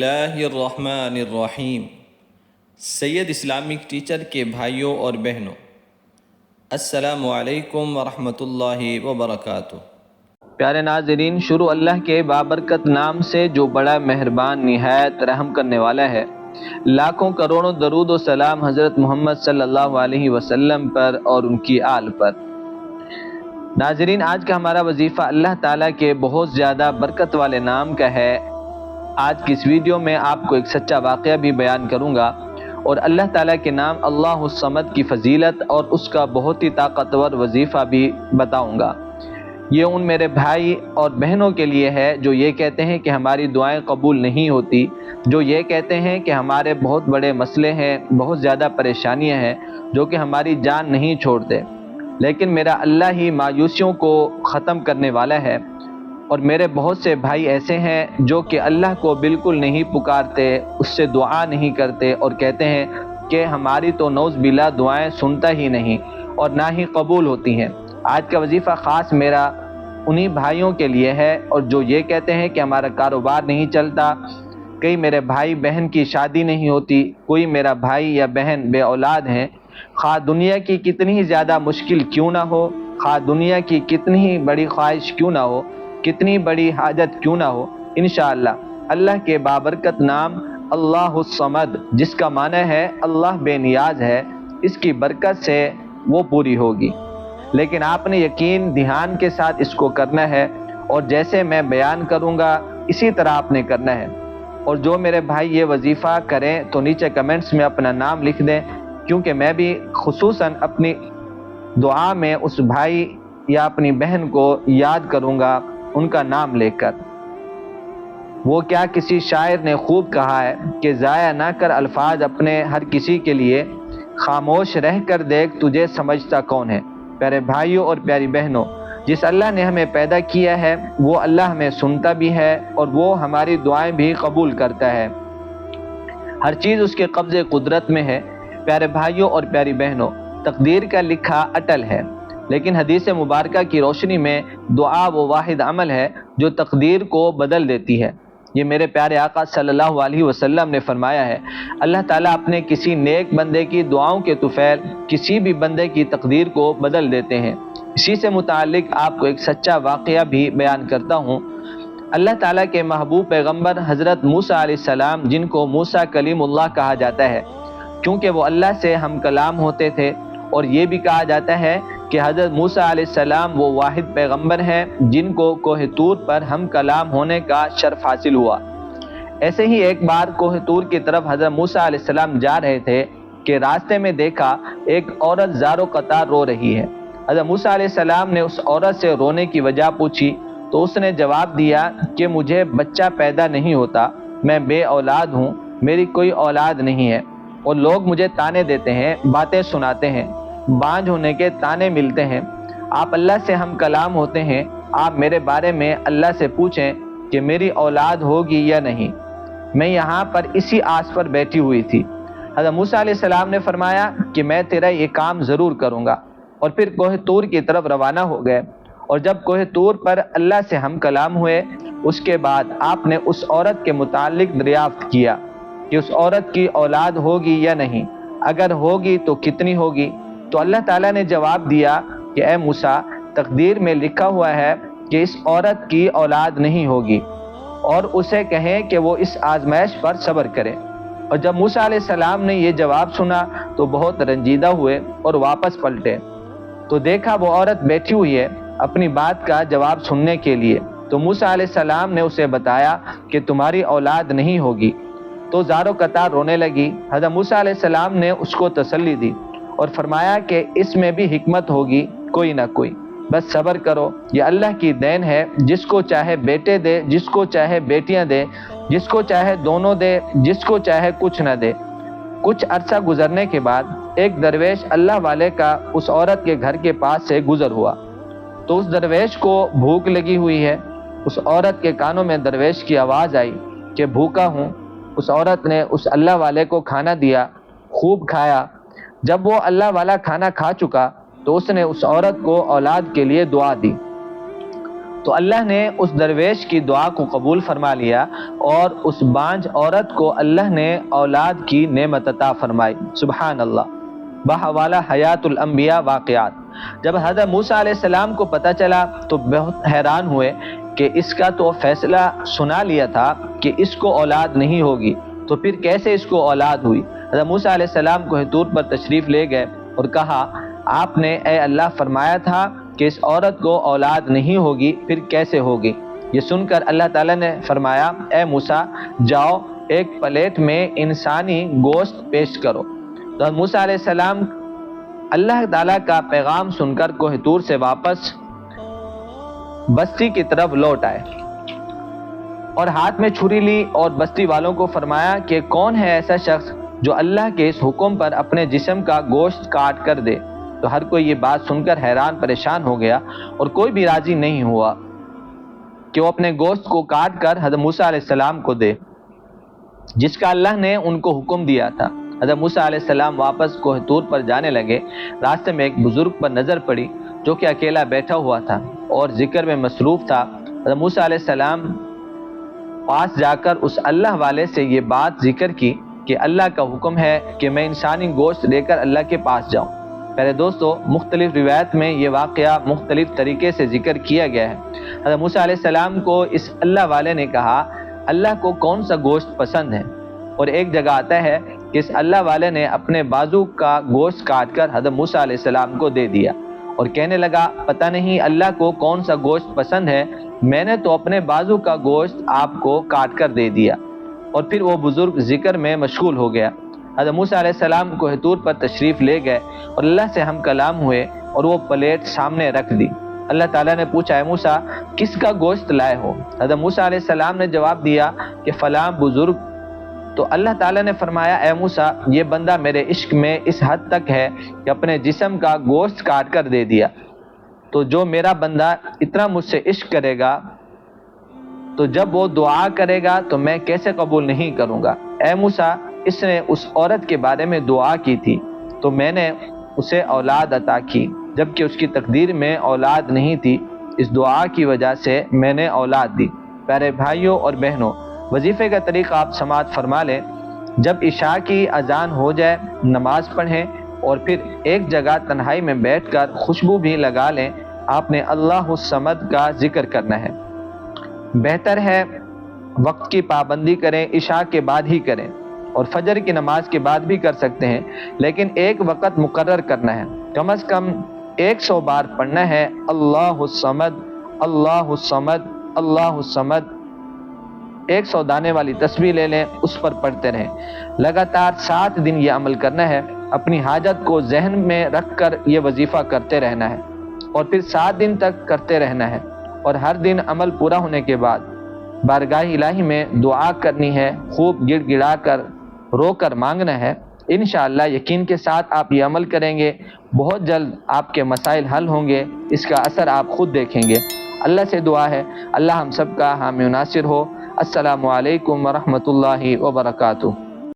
اللہ الرحمن الرحیم۔ سید Islamic teacher کے بھائیوں اور بہنوں، السلام علیکم ورحمۃ اللہ وبرکاتہ۔ پیارے ناظرین، شروع اللہ کے بابرکت نام سے جو بڑا مہربان نہایت رحم کرنے والا ہے۔ لاکھوں کروڑوں درود و سلام حضرت محمد صلی اللہ علیہ وسلم پر اور ان کی آل پر۔ ناظرین، آج کا ہمارا وظیفہ اللہ تعالیٰ کے بہت زیادہ برکت والے نام کا ہے۔ آج کی اس ویڈیو میں آپ کو ایک سچا واقعہ بھی بیان کروں گا اور اللہ تعالیٰ کے نام اللہ الصمد کی فضیلت اور اس کا بہت ہی طاقتور وظیفہ بھی بتاؤں گا۔ یہ ان میرے بھائی اور بہنوں کے لیے ہے جو یہ کہتے ہیں کہ ہماری دعائیں قبول نہیں ہوتی، جو یہ کہتے ہیں کہ ہمارے بہت بڑے مسئلے ہیں، بہت زیادہ پریشانیاں ہیں جو کہ ہماری جان نہیں چھوڑتے، لیکن میرا اللہ ہی مایوسیوں کو ختم کرنے والا ہے۔ اور میرے بہت سے بھائی ایسے ہیں جو کہ اللہ کو بالکل نہیں پکارتے، اس سے دعا نہیں کرتے اور کہتے ہیں کہ ہماری تو نعوذ باللہ دعائیں سنتا ہی نہیں اور نہ ہی قبول ہوتی ہیں۔ آج کا وظیفہ خاص میرا انہی بھائیوں کے لیے ہے اور جو یہ کہتے ہیں کہ ہمارا کاروبار نہیں چلتا، کئی میرے بھائی بہن کی شادی نہیں ہوتی، کوئی میرا بھائی یا بہن بے اولاد ہیں، خواہ دنیا کی کتنی ہی زیادہ مشکل کیوں نہ ہو، خواہ دنیا کی کتنی ہی بڑی خواہش کیوں نہ ہو، کتنی بڑی حاجت کیوں نہ ہو، انشاءاللہ اللہ کے بابرکت نام اللہ الصمد، جس کا معنی ہے اللہ بے نیاز ہے، اس کی برکت سے وہ پوری ہوگی۔ لیکن آپ نے یقین دھیان کے ساتھ اس کو کرنا ہے اور جیسے میں بیان کروں گا اسی طرح آپ نے کرنا ہے۔ اور جو میرے بھائی یہ وظیفہ کریں تو نیچے کمنٹس میں اپنا نام لکھ دیں، کیونکہ میں بھی خصوصاً اپنی دعا میں اس بھائی یا اپنی بہن کو یاد کروں گا ان کا نام لے کر۔ وہ کیا کسی شاعر نے خوب کہا ہے کہ ضائع نہ کر الفاظ اپنے ہر کسی کے لیے، خاموش رہ کر دیکھ تجھے سمجھتا کون ہے۔ پیارے بھائیوں اور پیاری بہنوں، جس اللہ نے ہمیں پیدا کیا ہے وہ اللہ ہمیں سنتا بھی ہے اور وہ ہماری دعائیں بھی قبول کرتا ہے۔ ہر چیز اس کے قبضے قدرت میں ہے۔ پیارے بھائیوں اور پیاری بہنوں، تقدیر کا لکھا اٹل ہے، لیکن حدیث مبارکہ کی روشنی میں دعا وہ واحد عمل ہے جو تقدیر کو بدل دیتی ہے۔ یہ میرے پیارے آقا صلی اللہ علیہ وسلم نے فرمایا ہے، اللہ تعالیٰ اپنے کسی نیک بندے کی دعاؤں کے طفیل کسی بھی بندے کی تقدیر کو بدل دیتے ہیں۔ اسی سے متعلق آپ کو ایک سچا واقعہ بھی بیان کرتا ہوں۔ اللہ تعالیٰ کے محبوب پیغمبر حضرت موسیٰ علیہ السلام، جن کو موسیٰ کلیم اللہ کہا جاتا ہے کیونکہ وہ اللہ سے ہم کلام ہوتے تھے، اور یہ بھی کہا جاتا ہے کہ حضرت موسیٰ علیہ السلام وہ واحد پیغمبر ہیں جن کو کوہ طور پر ہم کلام ہونے کا شرف حاصل ہوا۔ ایسے ہی ایک بار کوہ طور کی طرف حضرت موسیٰ علیہ السلام جا رہے تھے کہ راستے میں دیکھا ایک عورت زار و قطار رو رہی ہے۔ حضرت موسیٰ علیہ السلام نے اس عورت سے رونے کی وجہ پوچھی تو اس نے جواب دیا کہ مجھے بچہ پیدا نہیں ہوتا، میں بے اولاد ہوں، میری کوئی اولاد نہیں ہے، اور لوگ مجھے تانے دیتے ہیں، باتیں سناتے ہیں، بانجھ ہونے کے تانے ملتے ہیں۔ آپ اللہ سے ہم کلام ہوتے ہیں، آپ میرے بارے میں اللہ سے پوچھیں کہ میری اولاد ہوگی یا نہیں، میں یہاں پر اسی آس پر بیٹھی ہوئی تھی۔ حضرت موسیٰ علیہ السلام نے فرمایا کہ میں تیرا یہ کام ضرور کروں گا، اور پھر کوہ طور کی طرف روانہ ہو گئے۔ اور جب کوہ طور پر اللہ سے ہم کلام ہوئے، اس کے بعد آپ نے اس عورت کے متعلق دریافت کیا کہ اس عورت کی اولاد ہوگی یا نہیں، اگر ہوگی تو کتنی ہوگی؟ تو اللہ تعالیٰ نے جواب دیا کہ اے موسیٰ، تقدیر میں لکھا ہوا ہے کہ اس عورت کی اولاد نہیں ہوگی، اور اسے کہیں کہ وہ اس آزمائش پر صبر کرے۔ اور جب موسیٰ علیہ السلام نے یہ جواب سنا تو بہت رنجیدہ ہوئے اور واپس پلٹے، تو دیکھا وہ عورت بیٹھی ہوئی ہے اپنی بات کا جواب سننے کے لیے۔ تو موسیٰ علیہ السلام نے اسے بتایا کہ تمہاری اولاد نہیں ہوگی، تو زار و قطار رونے لگی۔ حضرت موسیٰ علیہ السلام نے اس کو تسلی دی اور فرمایا کہ اس میں بھی حکمت ہوگی کوئی نہ کوئی، بس صبر کرو، یہ اللہ کی دین ہے، جس کو چاہے بیٹے دے، جس کو چاہے بیٹیاں دے، جس کو چاہے دونوں دے، جس کو چاہے کچھ نہ دے۔ کچھ عرصہ گزرنے کے بعد ایک درویش اللہ والے کا اس عورت کے گھر کے پاس سے گزر ہوا، تو اس درویش کو بھوک لگی ہوئی ہے۔ اس عورت کے کانوں میں درویش کی آواز آئی کہ بھوکا ہوں۔ اس عورت نے اس اللہ والے کو کھانا دیا، خوب کھایا۔ جب وہ اللہ والا کھانا کھا چکا تو اس نے اس عورت کو اولاد کے لیے دعا دی۔ تو اللہ نے اس درویش کی دعا کو قبول فرما لیا اور اس بانجھ عورت کو اللہ نے اولاد کی نعمت عطا فرمائی۔ سبحان اللہ۔ بحوالہ حیات الانبیاء واقعات۔ جب حضرت موسیٰ علیہ السلام کو پتہ چلا تو بہت حیران ہوئے کہ اس کا تو فیصلہ سنا لیا تھا کہ اس کو اولاد نہیں ہوگی، تو پھر کیسے اس کو اولاد ہوئی؟ حضرت موسیٰ علیہ السلام کو طور پر تشریف لے گئے اور کہا آپ نے اے اللہ فرمایا تھا کہ اس عورت کو اولاد نہیں ہوگی، پھر کیسے ہوگی؟ یہ سن کر اللہ تعالیٰ نے فرمایا اے موسیٰ جاؤ ایک پلیٹ میں انسانی گوشت پیش کرو۔ تو موسیٰ علیہ السلام اللہ تعالیٰ کا پیغام سن کر کوہ طور سے واپس بستی کی طرف لوٹ آئے اور ہاتھ میں چھری لی اور بستی والوں کو فرمایا کہ کون ہے ایسا شخص جو اللہ کے اس حکم پر اپنے جسم کا گوشت کاٹ کر دے؟ تو ہر کوئی یہ بات سن کر حیران پریشان ہو گیا اور کوئی بھی راضی نہیں ہوا کہ وہ اپنے گوشت کو کاٹ کر حضرت موسیٰ علیہ السلام کو دے جس کا اللہ نے ان کو حکم دیا تھا۔ حضرت موسیٰ علیہ السلام واپس کوہ طور پر جانے لگے۔ راستے میں ایک بزرگ پر نظر پڑی جو کہ اکیلا بیٹھا ہوا تھا اور ذکر میں مصروف تھا۔ حضرت موسیٰ علیہ السلام پاس جا کر اس اللہ والے سے یہ بات ذکر کی کہ اللہ کا حکم ہے کہ میں انسانی گوشت لے کر اللہ کے پاس جاؤں۔ پہلے دوستو مختلف روایت میں یہ واقعہ مختلف طریقے سے ذکر کیا گیا ہے۔ حضرت موسیٰ علیہ السلام کو اس اللہ والے نے کہا اللہ کو کون سا گوشت پسند ہے، اور ایک جگہ آتا ہے کہ اس اللہ والے نے اپنے بازو کا گوشت کاٹ کر حضرت موسیٰ علیہ السلام کو دے دیا اور کہنے لگا پتہ نہیں اللہ کو کون سا گوشت پسند ہے، میں نے تو اپنے بازو کا گوشت آپ کو کاٹ کر دے دیا۔ اور پھر وہ بزرگ ذکر میں مشغول ہو گیا۔ حضرت موسیٰ علیہ السلام کوہ طور پر تشریف لے گئے اور اللہ سے ہم کلام ہوئے اور وہ پلیٹ سامنے رکھ دی۔ اللہ تعالیٰ نے پوچھا اے موسیٰ کس کا گوشت لائے ہو؟ حضرت موسیٰ علیہ السلام نے جواب دیا کہ فلاں بزرگ۔ تو اللہ تعالیٰ نے فرمایا اے موسیٰ یہ بندہ میرے عشق میں اس حد تک ہے کہ اپنے جسم کا گوشت کاٹ کر دے دیا، تو جو میرا بندہ اتنا مجھ سے عشق کرے گا تو جب وہ دعا کرے گا تو میں کیسے قبول نہیں کروں گا؟ اے موسیٰ اس نے اس عورت کے بارے میں دعا کی تھی تو میں نے اسے اولاد عطا کی، جبکہ اس کی تقدیر میں اولاد نہیں تھی، اس دعا کی وجہ سے میں نے اولاد دی۔ پیارے بھائیوں اور بہنوں، وظیفے کا طریقہ آپ سماعت فرما لیں۔ جب عشاء کی اذان ہو جائے نماز پڑھیں اور پھر ایک جگہ تنہائی میں بیٹھ کر خوشبو بھی لگا لیں۔ آپ نے اللہ الصمد کا ذکر کرنا ہے۔ بہتر ہے وقت کی پابندی کریں، عشاء کے بعد ہی کریں اور فجر کی نماز کے بعد بھی کر سکتے ہیں، لیکن ایک وقت مقرر کرنا ہے، کم از کم 100 بار پڑھنا ہے اللہ الصمد اللہ الصمد اللہ الصمد۔ 100 دانے والی تسبیح لے لیں، اس پر پڑھتے رہیں۔ لگاتار 7 دن یہ عمل کرنا ہے۔ اپنی حاجت کو ذہن میں رکھ کر یہ وظیفہ کرتے رہنا ہے اور پھر 7 دن تک کرتے رہنا ہے، اور ہر دن عمل پورا ہونے کے بعد بارگاہ الہی میں دعا کرنی ہے، خوب گڑ گڑا کر رو کر مانگنا ہے۔ انشاءاللہ یقین کے ساتھ آپ یہ عمل کریں گے، بہت جلد آپ کے مسائل حل ہوں گے، اس کا اثر آپ خود دیکھیں گے۔ اللہ سے دعا ہے اللہ ہم سب کا حامی و ناصر ہو۔ السلام علیکم ورحمۃ اللہ وبرکاتہ۔